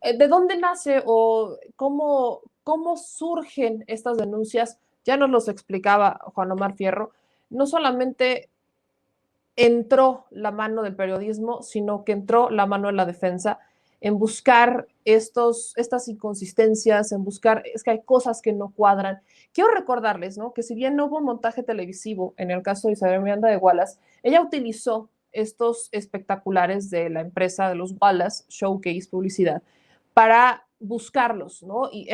¿De dónde nace o cómo surgen estas denuncias? Ya nos los explicaba Juan Omar Fierro. No solamente entró la mano del periodismo, sino que entró la mano de la defensa en buscar estas inconsistencias, en buscar, es que hay cosas que no cuadran. Quiero recordarles, ¿no?, que si bien no hubo un montaje televisivo en el caso de Isabel Miranda de Wallace, ella utilizó estos espectaculares de la empresa de los Wallace Showcase Publicidad para buscarlos, ¿no? Y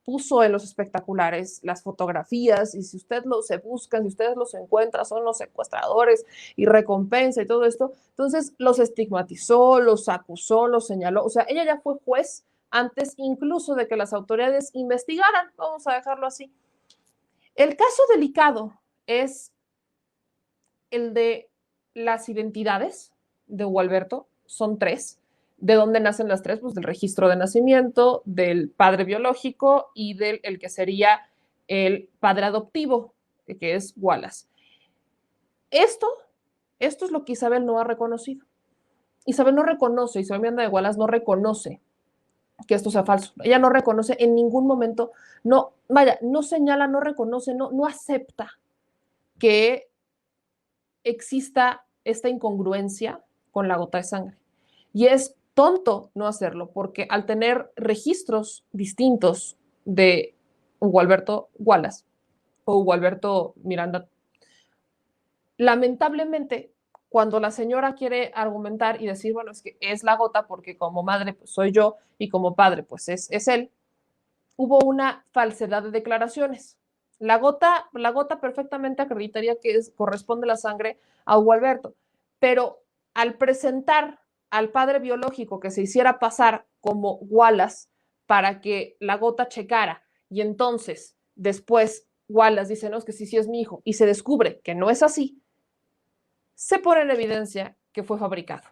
puso en los espectaculares las fotografías, y si usted se buscan, si ustedes los encuentran, son los secuestradores y recompensa y todo esto. Entonces los estigmatizó, los acusó, los señaló. O sea, ella ya fue juez antes incluso de que las autoridades investigaran, vamos a dejarlo así. El caso delicado es el de las identidades de Hugo Alberto, son tres. ¿De dónde nacen las tres? Pues del registro de nacimiento, del padre biológico y del el que sería el padre adoptivo, que es Wallace. Esto es lo que Isabel no ha reconocido. Isabel no reconoce, Isabel Miranda de Wallace no reconoce que esto sea falso. Ella no reconoce en ningún momento, no, vaya, no señala, no reconoce, no acepta que exista esta incongruencia con la gota de sangre. Y es tonto no hacerlo, porque al tener registros distintos de Hugo Alberto Wallace o Hugo Alberto Miranda, lamentablemente, cuando la señora quiere argumentar y decir, bueno, es que es la gota porque como madre pues, soy yo y como padre pues es él, hubo una falsedad de declaraciones. La gota perfectamente acreditaría que corresponde la sangre a Hugo Alberto, pero al presentar al padre biológico que se hiciera pasar como Wallace para que la gota checara y entonces después Wallace dice, no, es que sí es mi hijo y se descubre que no es así, se pone en evidencia que fue fabricado.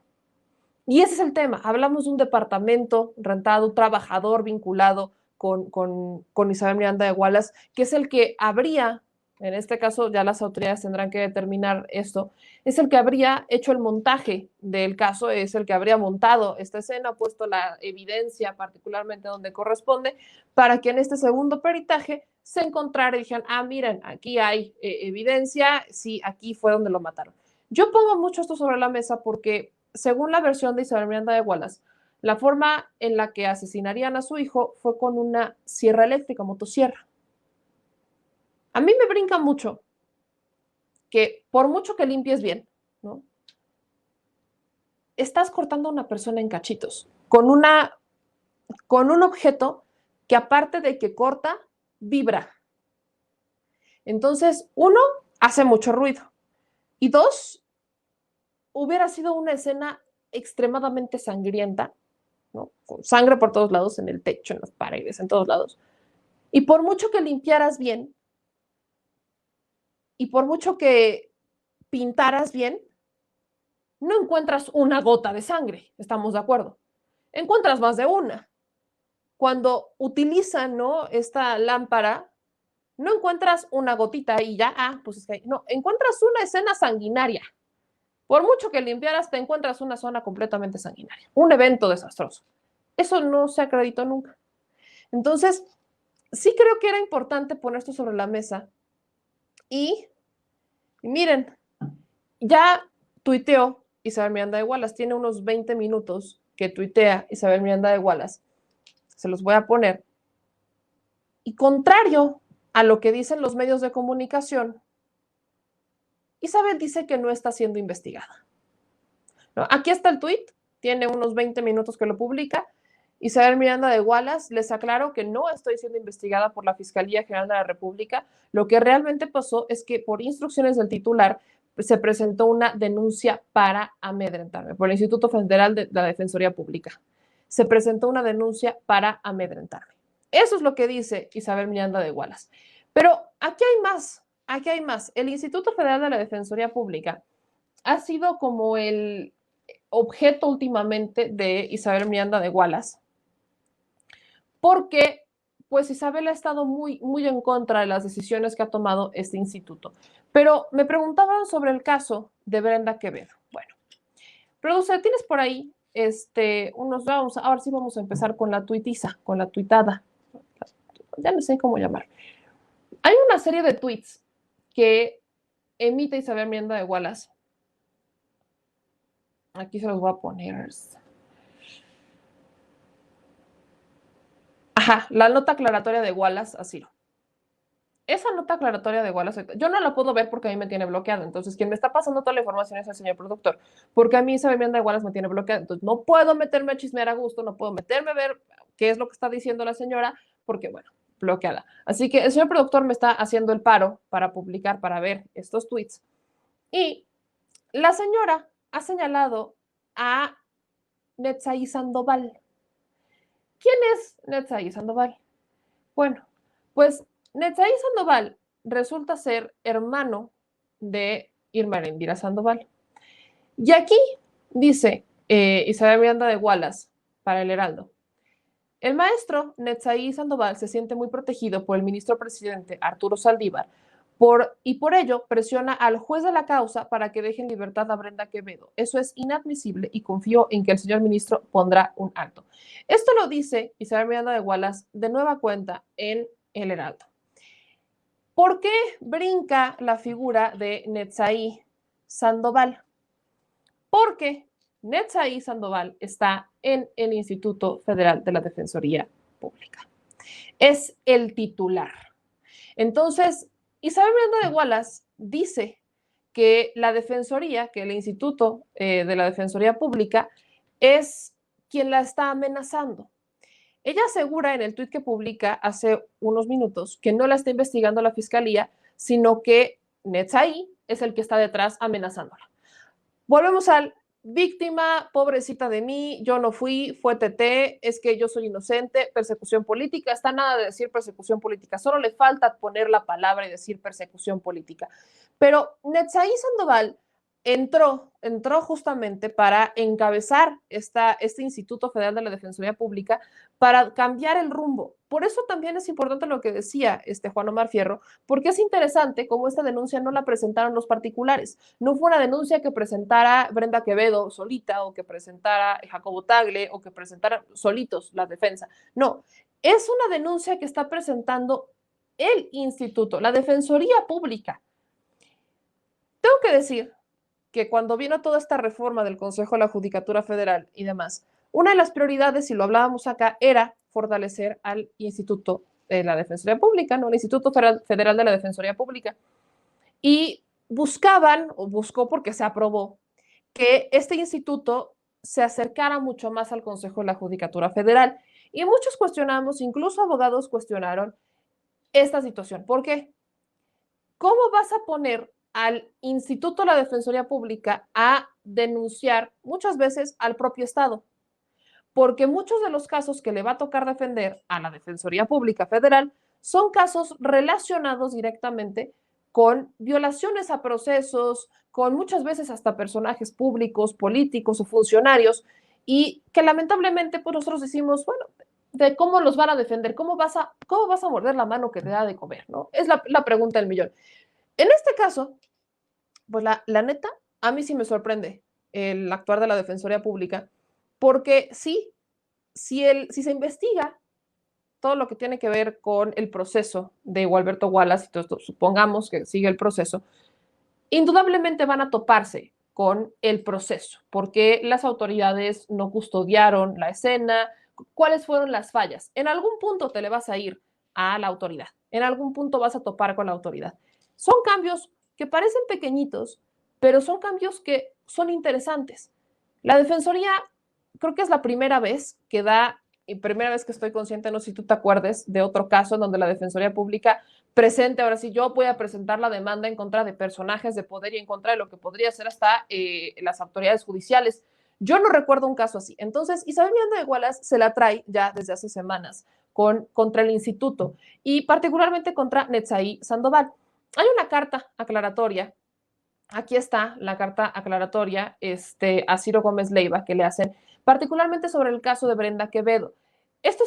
Y ese es el tema. Hablamos de un departamento rentado, un trabajador vinculado con Isabel Miranda de Wallace, que es el que habría, en este caso ya las autoridades tendrán que determinar esto, es el que habría hecho el montaje del caso, es el que habría montado esta escena, puesto la evidencia particularmente donde corresponde, para que en este segundo peritaje se encontrara y dijeran, ah, miren, aquí hay evidencia, sí, aquí fue donde lo mataron. Yo pongo mucho esto sobre la mesa porque, según la versión de Isabel Miranda de Wallace, la forma en la que asesinarían a su hijo fue con una sierra eléctrica, motosierra. A mí me brinca mucho que por mucho que limpies bien, ¿no?, estás cortando a una persona en cachitos con un objeto que, aparte de que corta, vibra. Entonces, uno, hace mucho ruido, y dos, hubiera sido una escena extremadamente sangrienta, ¿no?, con sangre por todos lados, en el techo, en las paredes, en todos lados. Y por mucho que limpiaras bien, y por mucho que pintaras bien, no encuentras una gota de sangre, ¿estamos de acuerdo? Encuentras más de una. Cuando utilizan, ¿no?, esta lámpara, no encuentras una gotita y ya, pues es que no, encuentras una escena sanguinaria. Por mucho que limpiaras, te encuentras una zona completamente sanguinaria, un evento desastroso. Eso no se acreditó nunca. Entonces, sí creo que era importante poner esto sobre la mesa. Y miren, ya tuiteó Isabel Miranda de Wallace, tiene unos 20 minutos que tuitea Isabel Miranda de Wallace, se los voy a poner. Y contrario a lo que dicen los medios de comunicación, Isabel dice que no está siendo investigada, ¿no? Aquí está el tuit, tiene unos 20 minutos que lo publica. Isabel Miranda de Wallace les aclaró que no estoy siendo investigada por la Fiscalía General de la República. Lo que realmente pasó es que por instrucciones del titular se presentó una denuncia para amedrentarme por el Instituto Federal de la Defensoría Pública. Se presentó una denuncia para amedrentarme. Eso es lo que dice Isabel Miranda de Wallace. Pero aquí hay más, aquí hay más. El Instituto Federal de la Defensoría Pública ha sido como el objeto últimamente de Isabel Miranda de Wallace, porque pues Isabel ha estado muy en contra de las decisiones que ha tomado este instituto. Pero me preguntaban sobre el caso de Brenda Quevedo. Bueno, producer, ¿tienes por ahí ahora sí vamos a empezar con la tuitiza, con la tuitada. Ya no sé cómo llamar. Hay una serie de tweets que emite Isabel Miranda de Wallace. Aquí se los voy a poner. Ajá, la nota aclaratoria de Wallace a Ciro. Esa nota aclaratoria de Wallace, yo no la puedo ver porque a mí me tiene bloqueada. Entonces, quien me está pasando toda la información es el señor productor, porque a mí Isabel Miranda de Wallace me tiene bloqueada. Entonces, no puedo meterme a chismear a gusto, no puedo meterme a ver qué es lo que está diciendo la señora, porque, bueno, bloqueada. Así que el señor productor me está haciendo el paro para publicar, para ver estos tweets. Y la señora ha señalado a Netzaí Sandoval. ¿Quién es Netzaí Sandoval? Bueno, pues Netzaí Sandoval resulta ser hermano de Irma Erendira Sandoval. Y aquí dice Isabel Miranda de Wallace para el Heraldo. El maestro Netzaí Sandoval se siente muy protegido por el ministro presidente Arturo Saldívar y por ello presiona al juez de la causa para que deje en libertad a Brenda Quevedo. Eso es inadmisible y confío en que el señor ministro pondrá un alto. Esto lo dice Isabel Miranda de Wallace de nueva cuenta en El Heraldo. ¿Por qué brinca la figura de Netzaí Sandoval? Porque Netzaí Sandoval está en el Instituto Federal de la Defensoría Pública. Es el titular. Entonces, Isabel Miranda de Wallace dice que la Defensoría, que el Instituto de la Defensoría Pública es quien la está amenazando. Ella asegura en el tuit que publica hace unos minutos que no la está investigando la Fiscalía, sino que Netzaí es el que está detrás amenazándola. Volvemos al víctima, pobrecita de mí, yo no fui, fue TT, es que yo soy inocente, persecución política, está nada de decir persecución política, solo le falta poner la palabra y decir persecución política. Pero Netzaí Sandoval entró justamente para encabezar este Instituto Federal de la Defensoría Pública para cambiar el rumbo. Por eso también es importante lo que decía Juan Omar Fierro, porque es interesante cómo esta denuncia no la presentaron los particulares. No fue una denuncia que presentara Brenda Quevedo solita o que presentara Jacobo Tagle o que presentara solitos la defensa. No, es una denuncia que está presentando el instituto, la Defensoría Pública. Tengo que decir que cuando vino toda esta reforma del Consejo de la Judicatura Federal y demás, una de las prioridades, y lo hablábamos acá, era fortalecer al Instituto de la Defensoría Pública, ¿no? El Instituto Federal de la Defensoría Pública. Y buscaban, o buscó porque se aprobó, que este instituto se acercara mucho más al Consejo de la Judicatura Federal. Y muchos cuestionamos, incluso abogados cuestionaron esta situación. ¿Por qué? ¿Cómo vas a poner al Instituto de la Defensoría Pública a denunciar muchas veces al propio Estado? Porque muchos de los casos que le va a tocar defender a la Defensoría Pública Federal son casos relacionados directamente con violaciones a procesos, con muchas veces hasta personajes públicos, políticos o funcionarios, y que lamentablemente pues nosotros decimos, bueno, de cómo los van a defender, cómo vas a morder la mano que te da de comer, ¿no? Es la pregunta del millón. En este caso, pues la neta, a mí sí me sorprende el actuar de la Defensoría Pública, porque sí, si se investiga todo lo que tiene que ver con el proceso de Gualberto Wallace, y todo esto, supongamos que sigue el proceso, indudablemente van a toparse con el proceso, porque las autoridades no custodiaron la escena, cuáles fueron las fallas. En algún punto te le vas a ir a la autoridad, en algún punto vas a topar con la autoridad. Son cambios que parecen pequeñitos, pero son cambios que son interesantes. La Defensoría creo que es la primera vez que primera vez que estoy consciente, no sé si tú te acuerdes de otro caso en donde la Defensoría Pública presente, ahora sí, yo voy a presentar la demanda en contra de personajes de poder y en contra de lo que podría ser hasta las autoridades judiciales. Yo no recuerdo un caso así. Entonces, Isabel Miranda de Wallace se la trae ya desde hace semanas contra el instituto y particularmente contra Netzaí Sandoval. Hay una carta aclaratoria. Aquí está la carta aclaratoria a Ciro Gómez Leiva que le hacen, particularmente sobre el caso de Brenda Quevedo. Esto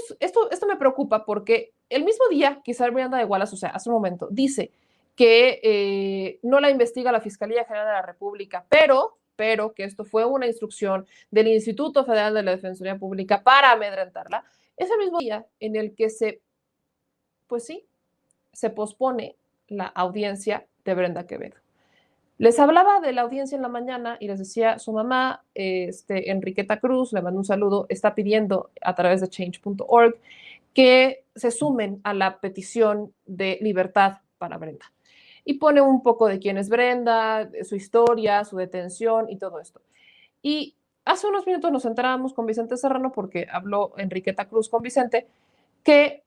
me preocupa porque el mismo día que Isabel Miranda de Wallace, o sea, hace un momento, dice que no la investiga la Fiscalía General de la República, pero pero que esto fue una instrucción del Instituto Federal de la Defensoría Pública para amedrentarla, es el mismo día en el que pues sí, se pospone la audiencia de Brenda Quevedo. Les hablaba de la audiencia en la mañana y les decía, su mamá, Enriqueta Cruz, le mando un saludo, está pidiendo a través de change.org que se sumen a la petición de libertad para Brenda. Y pone un poco de quién es Brenda, de su historia, su detención y todo esto. Y hace unos minutos nos enterábamos con Vicente Serrano, porque habló Enriqueta Cruz con Vicente, que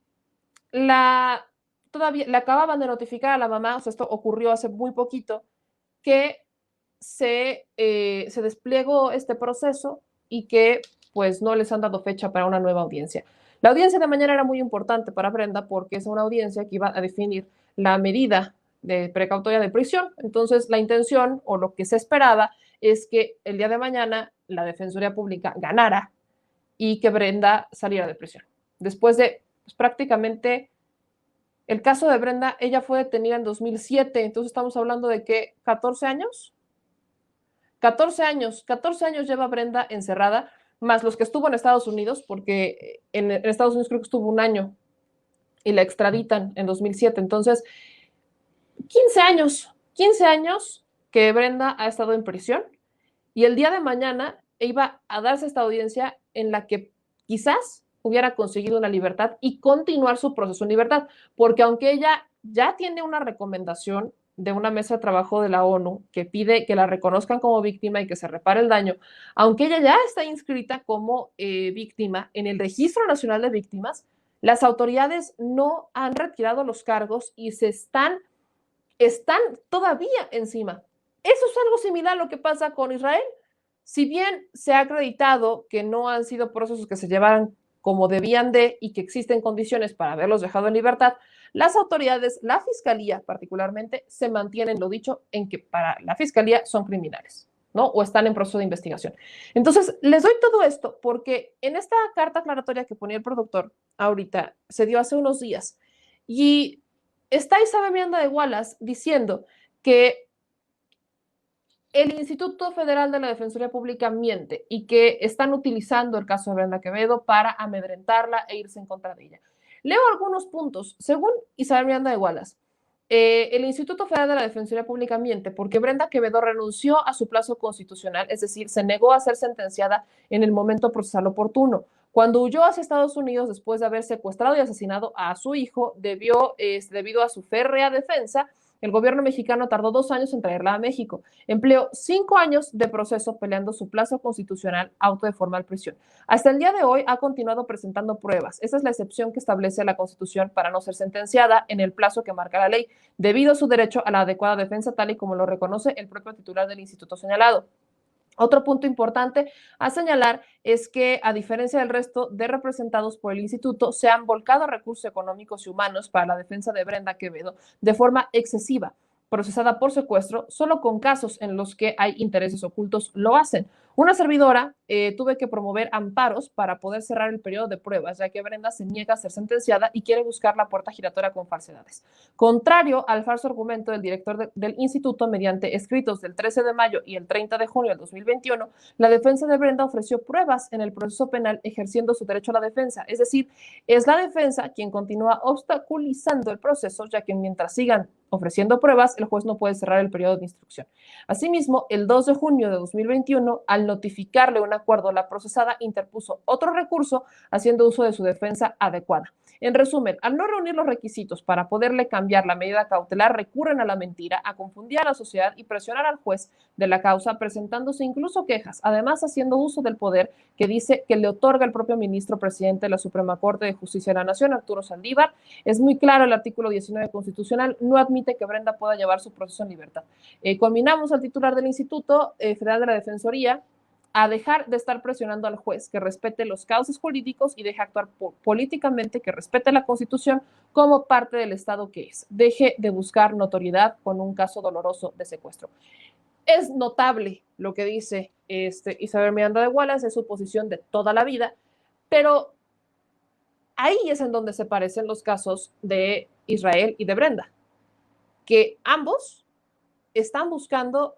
todavía le acababan de notificar a la mamá, o sea, esto ocurrió hace muy poquito, que se desplegó este proceso y que pues no les han dado fecha para una nueva audiencia. La audiencia de mañana era muy importante para Brenda porque es una audiencia que iba a definir la medida de precautoria de prisión. Entonces, la intención o lo que se esperaba es que el día de mañana la Defensoría Pública ganara y que Brenda saliera de prisión. Después de pues, prácticamente el caso de Brenda, ella fue detenida en 2007, entonces estamos hablando de que 14 años. 14 años lleva Brenda encerrada, más los que estuvo en Estados Unidos, porque en Estados Unidos creo que estuvo un año y la extraditan en 2007. Entonces, 15 años que Brenda ha estado en prisión y el día de mañana iba a darse esta audiencia en la que quizás hubiera conseguido una libertad y continuar su proceso en libertad, porque aunque ella ya tiene una recomendación de una mesa de trabajo de la ONU que pide que la reconozcan como víctima y que se repare el daño, aunque ella ya está inscrita como víctima en el Registro Nacional de Víctimas, las autoridades no han retirado los cargos y están todavía encima. Eso es algo similar a lo que pasa con Israel. Si bien se ha acreditado que no han sido procesos que se llevaran como debían de y que existen condiciones para haberlos dejado en libertad, las autoridades, la fiscalía particularmente, se mantienen lo dicho en que para la fiscalía son criminales, ¿no? O están en proceso de investigación. Entonces, les doy todo esto porque en esta carta aclaratoria que ponía el productor ahorita, se dio hace unos días, y está Isabel Miranda de Wallace diciendo que el Instituto Federal de la Defensoría Pública miente y que están utilizando el caso de Brenda Quevedo para amedrentarla e irse en contra de ella. Leo algunos puntos. Según Isabel Miranda de Wallace, el Instituto Federal de la Defensoría Pública miente porque Brenda Quevedo renunció a su plazo constitucional, es decir, se negó a ser sentenciada en el momento procesal oportuno. Cuando huyó hacia Estados Unidos después de haber secuestrado y asesinado a su hijo, debido a su férrea defensa, el gobierno mexicano tardó 2 años en traerla a México. Empleó 5 años de proceso peleando su plazo constitucional auto de formal prisión. Hasta el día de hoy ha continuado presentando pruebas. Esa es la excepción que establece la Constitución para no ser sentenciada en el plazo que marca la ley, debido a su derecho a la adecuada defensa, tal y como lo reconoce el propio titular del instituto señalado. Otro punto importante a señalar es que, a diferencia del resto de representados por el instituto, se han volcado recursos económicos y humanos para la defensa de Brenda Quevedo de forma excesiva. Procesada por secuestro, solo con casos en los que hay intereses ocultos lo hacen. Una servidora tuve que promover amparos para poder cerrar el periodo de pruebas, ya que Brenda se niega a ser sentenciada y quiere buscar la puerta giratoria con falsedades. Contrario al falso argumento del director del instituto, mediante escritos del 13 de mayo y el 30 de junio del 2021, la defensa de Brenda ofreció pruebas en el proceso penal ejerciendo su derecho a la defensa. Es decir, es la defensa quien continúa obstaculizando el proceso, ya que mientras sigan ofreciendo pruebas, el juez no puede cerrar el periodo de instrucción. Asimismo, el 2 de junio de 2021, al notificarle un acuerdo, la procesada interpuso otro recurso haciendo uso de su defensa adecuada. En resumen, al no reunir los requisitos para poderle cambiar la medida cautelar, recurren a la mentira, a confundir a la sociedad y presionar al juez de la causa, presentándose incluso quejas, además haciendo uso del poder que dice que le otorga el propio ministro presidente de la Suprema Corte de Justicia de la Nación, Arturo Saldívar. Es muy claro el artículo 19 constitucional, no admite que Brenda pueda llevar su proceso en libertad. Combinamos al titular del Instituto Federal de la Defensoría a dejar de estar presionando al juez, que respete los cauces jurídicos y deje actuar políticamente, que respete la Constitución como parte del Estado que es. Deje de buscar notoriedad con un caso doloroso de secuestro. Es notable lo que dice Isabel Miranda de Wallace, es su posición de toda la vida, pero ahí es en donde se parecen los casos de Israel y de Brenda, que ambos están buscando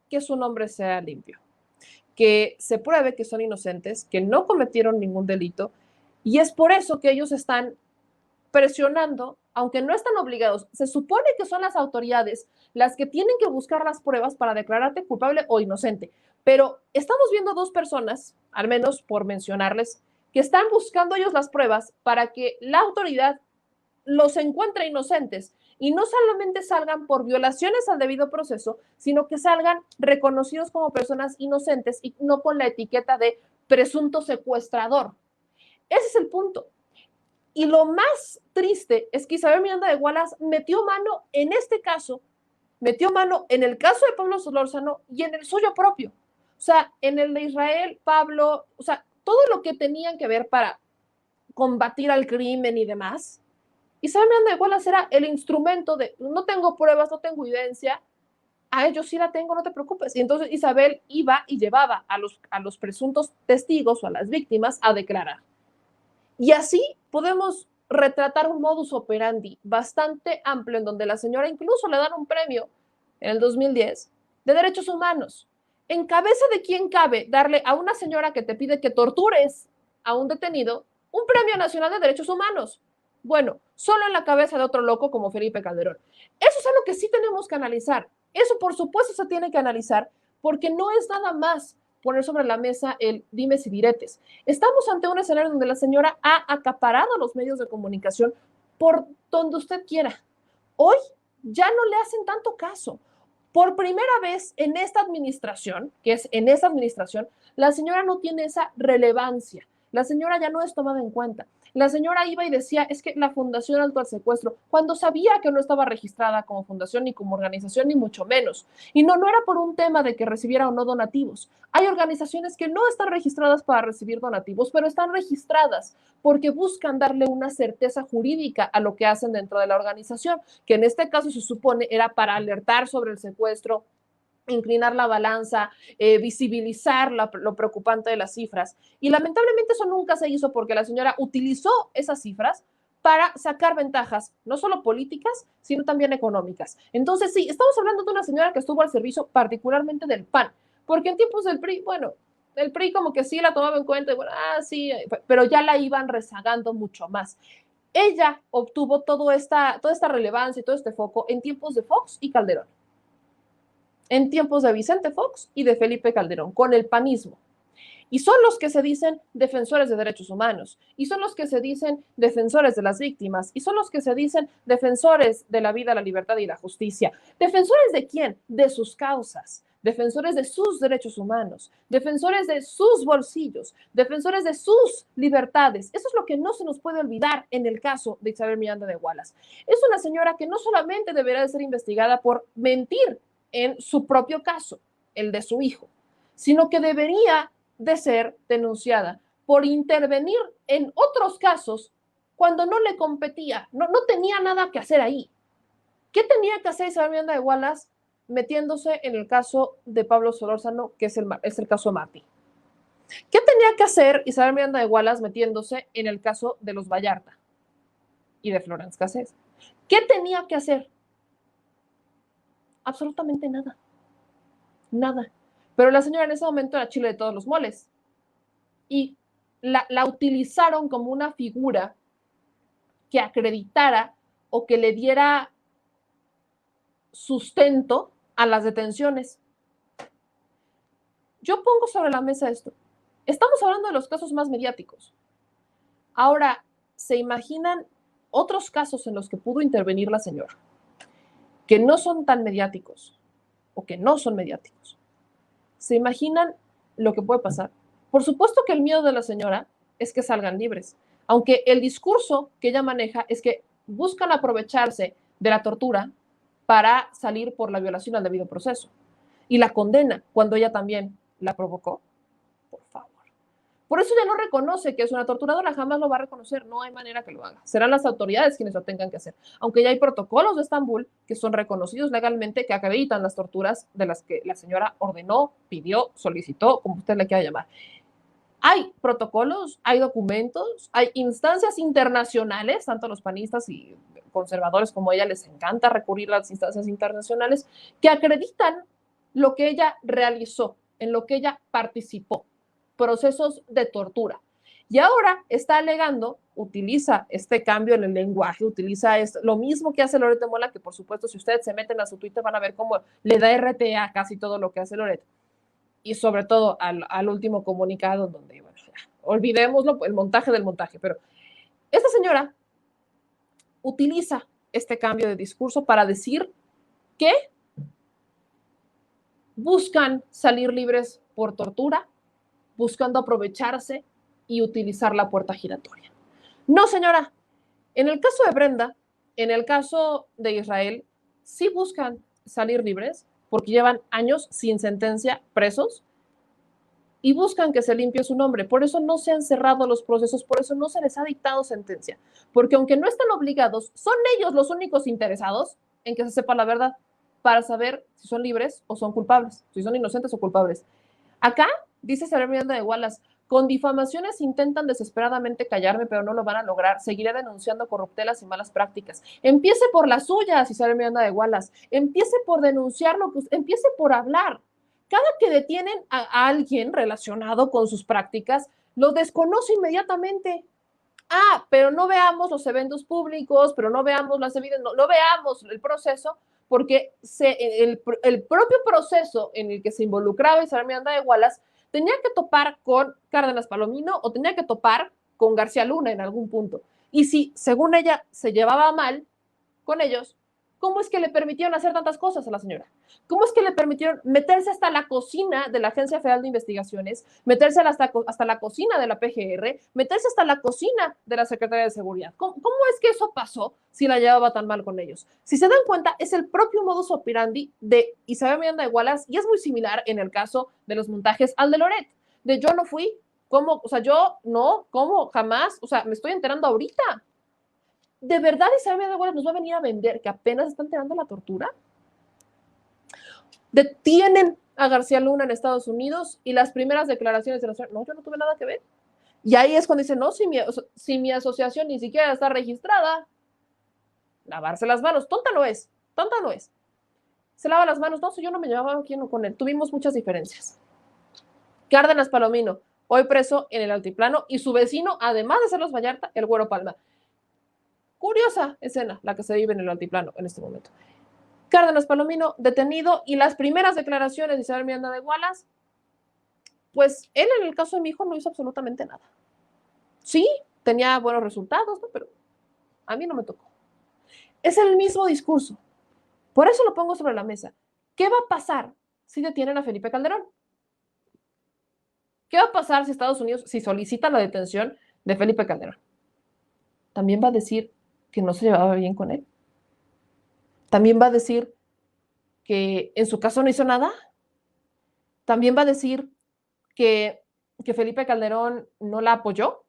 que su nombre sea limpio, que se pruebe que son inocentes, que no cometieron ningún delito, y es por eso que ellos están presionando, aunque no están obligados. Se supone que son las autoridades las que tienen que buscar las pruebas para declararte culpable o inocente, pero estamos viendo dos personas, al menos por mencionarles, que están buscando ellos las pruebas para que la autoridad los encuentre inocentes y no solamente salgan por violaciones al debido proceso, sino que salgan reconocidos como personas inocentes y no con la etiqueta de presunto secuestrador. Ese es el punto. Y lo más triste es que Isabel Miranda de Wallace metió mano en este caso, metió mano en el caso de Pablo Solórzano y en el suyo propio. O sea, en el de Israel, Pablo, o sea, todo lo que tenían que ver para combatir al crimen y demás, Isabel Miranda de Wallace era el instrumento de, no tengo pruebas, no tengo evidencia, a ellos sí la tengo, no te preocupes. Y entonces Isabel iba y llevaba a los presuntos testigos o a las víctimas a declarar. Y así podemos retratar un modus operandi bastante amplio en donde la señora incluso le dan un premio en el 2010 de derechos humanos. ¿En cabeza de quién cabe darle a una señora que te pide que tortures a un detenido un premio nacional de derechos humanos? Bueno, solo en la cabeza de otro loco como Felipe Calderón. Eso es algo que sí tenemos que analizar. Eso por supuesto se tiene que analizar porque no es nada más poner sobre la mesa el dimes y diretes. Estamos ante un escenario donde la señora ha acaparado los medios de comunicación por donde usted quiera. Hoy ya no le hacen tanto caso. Por primera vez en esta administración, que es en esta administración, la señora no tiene esa relevancia. La señora ya no es tomada en cuenta. La señora iba y decía, es que la Fundación Alto al Secuestro, cuando sabía que no estaba registrada como fundación ni como organización, ni mucho menos. Y no era por un tema de que recibiera o no donativos. Hay organizaciones que no están registradas para recibir donativos, pero están registradas porque buscan darle una certeza jurídica a lo que hacen dentro de la organización, que en este caso se supone era para alertar sobre el secuestro, inclinar la balanza, visibilizar lo preocupante de las cifras. Y lamentablemente eso nunca se hizo porque la señora utilizó esas cifras para sacar ventajas, no solo políticas, sino también económicas. Entonces, sí, estamos hablando de una señora que estuvo al servicio particularmente del PAN, porque en tiempos del PRI, bueno, el PRI como que sí la tomaba en cuenta, y bueno, sí, pero ya la iban rezagando mucho más. Ella obtuvo toda esta relevancia y todo este foco en tiempos de Fox y Calderón, en tiempos de Vicente Fox y de Felipe Calderón, con el panismo. Y son los que se dicen defensores de derechos humanos, y son los que se dicen defensores de las víctimas, y son los que se dicen defensores de la vida, la libertad y la justicia. ¿Defensores de quién? De sus causas, defensores de sus derechos humanos, defensores de sus bolsillos, defensores de sus libertades. Eso es lo que no se nos puede olvidar en el caso de Isabel Miranda de Wallace. Es una señora que no solamente deberá de ser investigada por mentir en su propio caso, el de su hijo, sino que debería de ser denunciada por intervenir en otros casos cuando no le competía, no tenía nada que hacer ahí. ¿Qué tenía que hacer Isabel Miranda de Wallace metiéndose en el caso de Pablo Solórzano, que es el caso de Martí? ¿Qué tenía que hacer Isabel Miranda de Wallace metiéndose en el caso de los Vallarta y de Florence Cassés? ¿Qué tenía que hacer? Absolutamente nada. Nada. Pero la señora en ese momento era chile de todos los moles. Y la utilizaron como una figura que acreditara o que le diera sustento a las detenciones. Yo pongo sobre la mesa esto. Estamos hablando de los casos más mediáticos. Ahora, ¿se imaginan otros casos en los que pudo intervenir la señora que no son tan mediáticos o que no son mediáticos? ¿Se imaginan lo que puede pasar? Por supuesto que el miedo de la señora es que salgan libres, aunque el discurso que ella maneja es que buscan aprovecharse de la tortura para salir por la violación al debido proceso. Y la condena cuando ella también la provocó. Por favor. Por eso ella no reconoce que es una torturadora, jamás lo va a reconocer, no hay manera que lo haga. Serán las autoridades quienes lo tengan que hacer. Aunque ya hay protocolos de Estambul que son reconocidos legalmente, que acreditan las torturas de las que la señora ordenó, pidió, solicitó, como usted le quiera llamar. Hay protocolos, hay documentos, hay instancias internacionales, tanto los panistas y conservadores como ella les encanta recurrir a las instancias internacionales que acreditan lo que ella realizó, en lo que ella participó, procesos de tortura. Y ahora está alegando, utiliza este cambio en el lenguaje, utiliza lo mismo que hace Loret de Mola, que por supuesto si ustedes se meten a su Twitter van a ver cómo le da RT a casi todo lo que hace Loret. Y sobre todo al último comunicado donde, bueno, ya, olvidémoslo, el montaje del montaje, pero esta señora utiliza este cambio de discurso para decir que buscan salir libres por tortura, buscando aprovecharse y utilizar la puerta giratoria. No, señora, en el caso de Brenda, en el caso de Israel, sí buscan salir libres porque llevan años sin sentencia presos y buscan que se limpie su nombre. Por eso no se han cerrado los procesos, por eso no se les ha dictado sentencia. Porque aunque no están obligados, son ellos los únicos interesados en que se sepa la verdad para saber si son libres o son culpables, si son inocentes o culpables. Acá, dice Isabel Miranda de Wallace, con difamaciones intentan desesperadamente callarme, pero no lo van a lograr. Seguiré denunciando corruptelas y malas prácticas. Empiece por las suyas, Isabel Miranda de Wallace. Empiece por denunciar lo que empiece por hablar. Cada que detienen a alguien relacionado con sus prácticas, lo desconoce inmediatamente. Pero no veamos los eventos públicos, pero no veamos las evidencias, no veamos el proceso, porque el propio proceso en el que se involucraba Isabel Miranda de Wallace tenía que topar con Cárdenas Palomino o tenía que topar con García Luna en algún punto. Y si, según ella, se llevaba mal con ellos, ¿cómo es que le permitieron hacer tantas cosas a la señora? ¿Cómo es que le permitieron meterse hasta la cocina de la Agencia Federal de Investigaciones, meterse hasta la cocina de la PGR, meterse hasta la cocina de la Secretaría de Seguridad? ¿Cómo es que eso pasó si la llevaba tan mal con ellos? Si se dan cuenta, es el propio modus operandi de Isabel Miranda de Wallace y es muy similar en el caso de los montajes al de Loret. De yo no fui, ¿cómo? O sea, yo no, ¿cómo? Jamás, o sea, me estoy enterando ahorita. ¿De verdad Isabel Miranda de Wallace nos va a venir a vender que apenas están enterando la tortura? Detienen a García Luna en Estados Unidos y las primeras declaraciones de la señora, no, yo no tuve nada que ver. Y ahí es cuando dicen, no, si mi asociación ni siquiera está registrada, lavarse las manos, tonta no es. Se lava las manos, no, si yo no me llevaba con él, tuvimos muchas diferencias. Cárdenas Palomino, hoy preso en el altiplano, y su vecino, además de ser los Vallarta, el Güero Palma. Curiosa escena la que se vive en el altiplano en este momento. Cárdenas Palomino detenido y las primeras declaraciones de Isabel Miranda de Wallace, pues él en el caso de mi hijo no hizo absolutamente nada. Sí, tenía buenos resultados, ¿no? Pero a mí no me tocó. Es el mismo discurso. Por eso lo pongo sobre la mesa. ¿Qué va a pasar si detienen a Felipe Calderón? ¿Qué va a pasar si Estados Unidos, si solicita la detención de Felipe Calderón? ¿También va a decir que no se llevaba bien con él? ¿También va a decir que en su caso no hizo nada? ¿También va a decir que Felipe Calderón no la apoyó?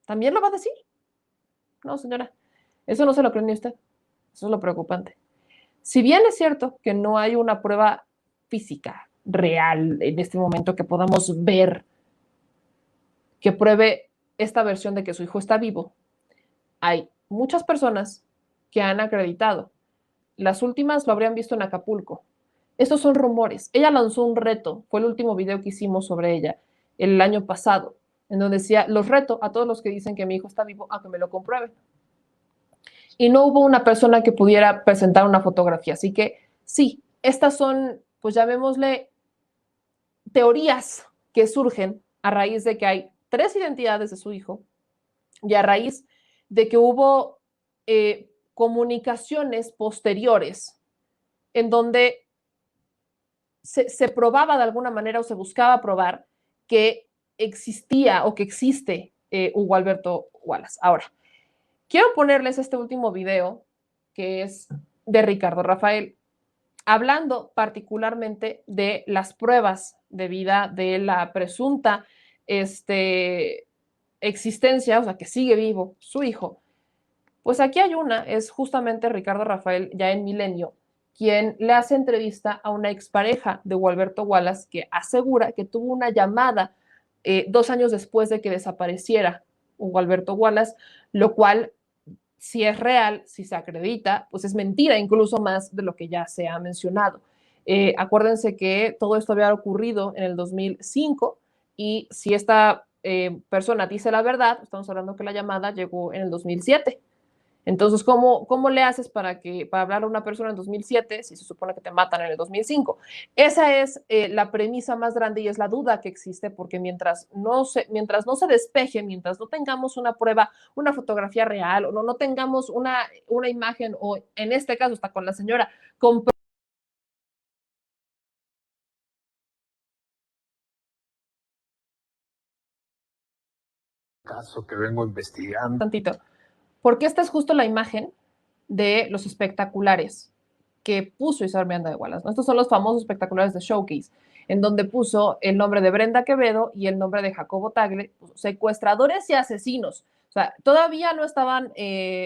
¿También lo va a decir? No, señora, eso no se lo cree ni usted. Eso es lo preocupante. Si bien es cierto que no hay una prueba física real en este momento que podamos ver que pruebe esta versión de que su hijo está vivo, hay muchas personas que han acreditado. Las últimas lo habrían visto en Acapulco. Estos son rumores. Ella lanzó un reto, fue el último video que hicimos sobre ella el año pasado, en donde decía, los reto a todos los que dicen que mi hijo está vivo a que me lo comprueben. Y no hubo una persona que pudiera presentar una fotografía. Así que sí, estas son, pues llamémosle, teorías que surgen a raíz de que hay 3 identidades de su hijo y a raíz de que hubo comunicaciones posteriores en donde se probaba de alguna manera o se buscaba probar que existía o que existe Hugo Alberto Wallace. Ahora, quiero ponerles este último video que es de Ricardo Rafael, hablando particularmente de las pruebas de vida de la presunta existencia, o sea, que sigue vivo su hijo. Pues aquí hay una, es justamente Ricardo Rafael, ya en Milenio, quien le hace entrevista a una expareja de Hugo Alberto Wallace que asegura que tuvo una llamada 2 años después de que desapareciera Hugo Alberto Wallace, lo cual, si es real, si se acredita, pues es mentira, incluso más de lo que ya se ha mencionado. Acuérdense que todo esto había ocurrido en el 2005 y si esta persona dice la verdad, estamos hablando que la llamada llegó en el 2007. Entonces, ¿cómo le haces para hablar a una persona en 2007 si se supone que te matan en el 2005? Esa es la premisa más grande y es la duda que existe porque mientras no se despeje, mientras no tengamos una prueba, una fotografía real o no tengamos una imagen o en este caso está con la señora, con caso que vengo investigando. tantito, porque esta es justo la imagen de los espectaculares que puso Isabel Miranda de Wallace, ¿no? Estos son los famosos espectaculares de Showcase, en donde puso el nombre de Brenda Quevedo y el nombre de Jacobo Tagle, secuestradores y asesinos. O sea, todavía no estaban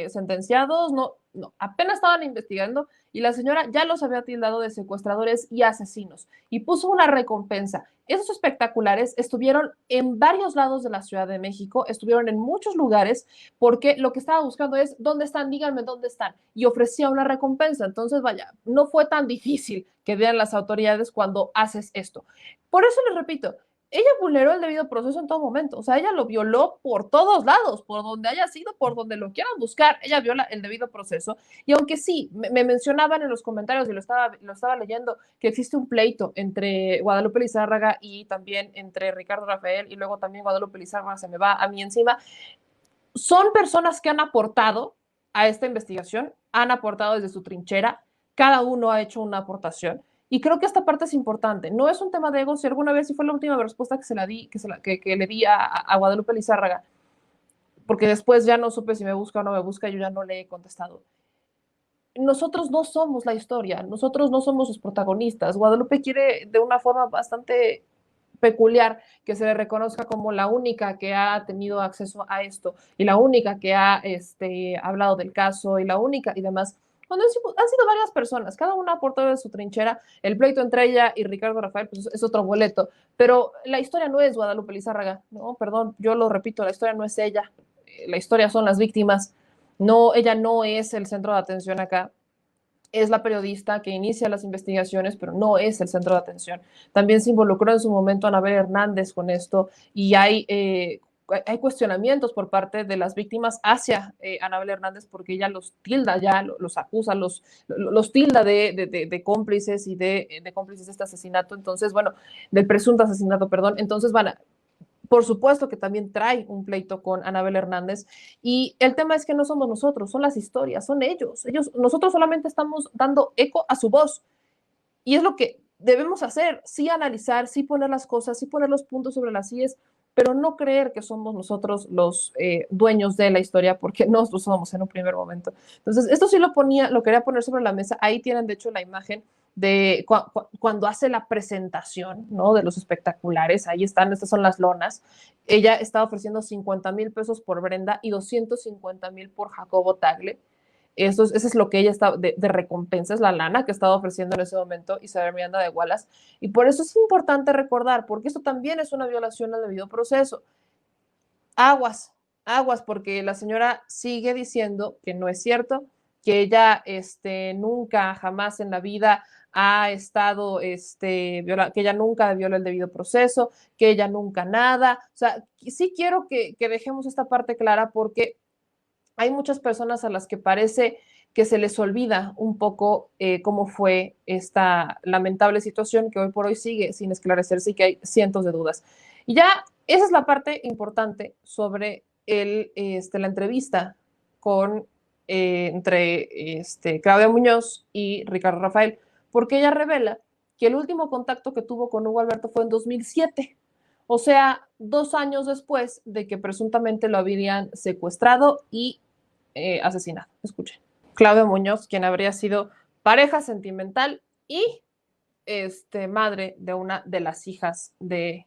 sentenciados, no, apenas estaban investigando y la señora ya los había tildado de secuestradores y asesinos y puso una recompensa. Esos espectaculares estuvieron en varios lados de la Ciudad de México, estuvieron en muchos lugares porque lo que estaba buscando es dónde están, díganme dónde están y ofrecía una recompensa. Entonces, vaya, no fue tan difícil que vean las autoridades cuando haces esto. Por eso les repito, ella vulneró el debido proceso en todo momento. O sea, ella lo violó por todos lados, por donde haya sido, por donde lo quieran buscar. Ella viola el debido proceso. Y aunque sí, me mencionaban en los comentarios y lo estaba leyendo, que existe un pleito entre Guadalupe Lizárraga y también entre Ricardo Rafael y luego también Guadalupe Lizárraga se me va a mí encima. Son personas que han aportado a esta investigación, han aportado desde su trinchera, cada uno ha hecho una aportación. Y creo que esta parte es importante. No es un tema de ego. Si alguna vez, si fue la última respuesta que le di a Guadalupe Lizárraga, porque después ya no supe si me busca o no me busca, yo ya no le he contestado. Nosotros no somos la historia, nosotros no somos los protagonistas. Guadalupe quiere de una forma bastante peculiar que se le reconozca como la única que ha tenido acceso a esto y la única que ha hablado del caso y la única y demás. Cuando han sido varias personas, cada una ha aportado de su trinchera, el pleito entre ella y Ricardo Rafael pues es otro boleto, pero la historia no es Guadalupe Lizárraga, no, perdón, yo lo repito, la historia no es ella, la historia son las víctimas, no, ella no es el centro de atención acá, es la periodista que inicia las investigaciones, pero no es el centro de atención. También se involucró en su momento Anabel Hernández con esto y hay cuestionamientos por parte de las víctimas hacia Anabel Hernández porque ella los tilda ya, los acusa, los tilda de cómplices y de cómplices de este asesinato. Entonces, bueno, del presunto asesinato, perdón. Entonces, van a, por supuesto que también trae un pleito con Anabel Hernández y el tema es que no somos nosotros, son las historias, son ellos, nosotros solamente estamos dando eco a su voz y es lo que debemos hacer, sí analizar, sí poner las cosas, sí poner los puntos sobre las sillas, pero no creer que somos nosotros los dueños de la historia, porque no lo somos en un primer momento. Entonces, esto sí lo quería poner sobre la mesa. Ahí tienen, de hecho, la imagen de cuando hace la presentación, ¿no? De los espectaculares. Ahí están, estas son las lonas. Ella estaba ofreciendo 50,000 pesos por Brenda y 250,000 por Jacobo Tagle. Eso es lo que ella está de recompensa, es la lana que estaba ofreciendo en ese momento Isabel Miranda de Wallace. Y por eso es importante recordar, porque esto también es una violación al debido proceso. Aguas, aguas, porque la señora sigue diciendo que no es cierto, que ella nunca, jamás en la vida ha estado, que ella nunca viola el debido proceso, que ella nunca nada. O sea, sí quiero que dejemos esta parte clara porque hay muchas personas a las que parece que se les olvida un poco cómo fue esta lamentable situación que hoy por hoy sigue sin esclarecerse y que hay cientos de dudas. Y ya esa es la parte importante sobre la entrevista con, entre Claudia Muñoz y Ricardo Rafael, porque ella revela que el último contacto que tuvo con Hugo Alberto fue en 2007. O sea, 2 años después de que presuntamente lo habrían secuestrado y asesinado. Escuchen. Claudia Muñoz, quien habría sido pareja sentimental y madre de una de las hijas de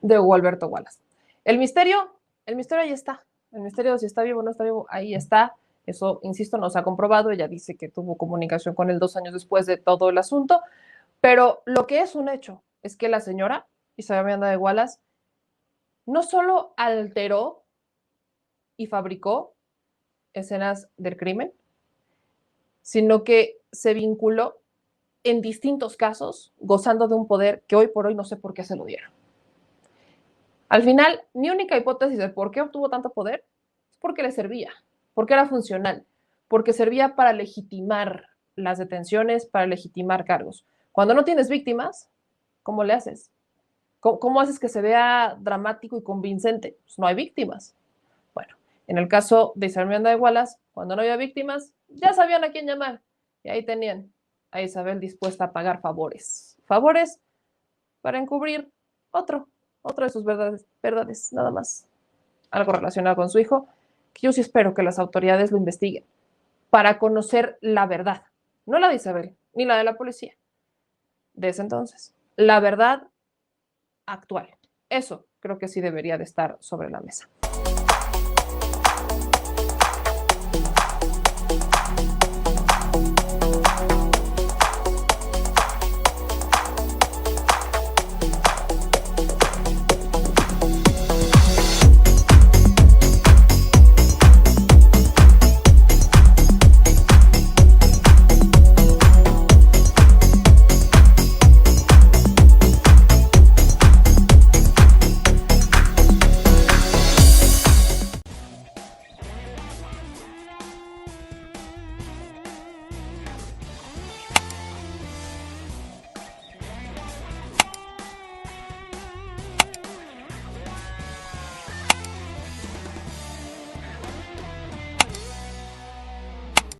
Hugo Alberto Wallace. El misterio ahí está. El misterio de si está vivo o no está vivo, ahí está. Eso, insisto, no se ha comprobado. Ella dice que tuvo comunicación con él 2 años después de todo el asunto. Pero lo que es un hecho es que la señora Isabel Miranda de Wallace no solo alteró y fabricó escenas del crimen, sino que se vinculó en distintos casos, gozando de un poder que hoy por hoy no sé por qué se lo dieron. Al final, mi única hipótesis de por qué obtuvo tanto poder es porque le servía, porque era funcional, porque servía para legitimar las detenciones, para legitimar cargos. Cuando no tienes víctimas, ¿cómo le haces? ¿Cómo haces que se vea dramático y convincente? Pues no hay víctimas. Bueno, en el caso de Isabel Miranda de Wallace, cuando no había víctimas, ya sabían a quién llamar. Y ahí tenían a Isabel dispuesta a pagar favores. Favores para encubrir otro de sus verdades, nada más. Algo relacionado con su hijo, que yo sí espero que las autoridades lo investiguen para conocer la verdad. No la de Isabel, ni la de la policía de ese entonces. La verdad actual. Eso creo que sí debería de estar sobre la mesa.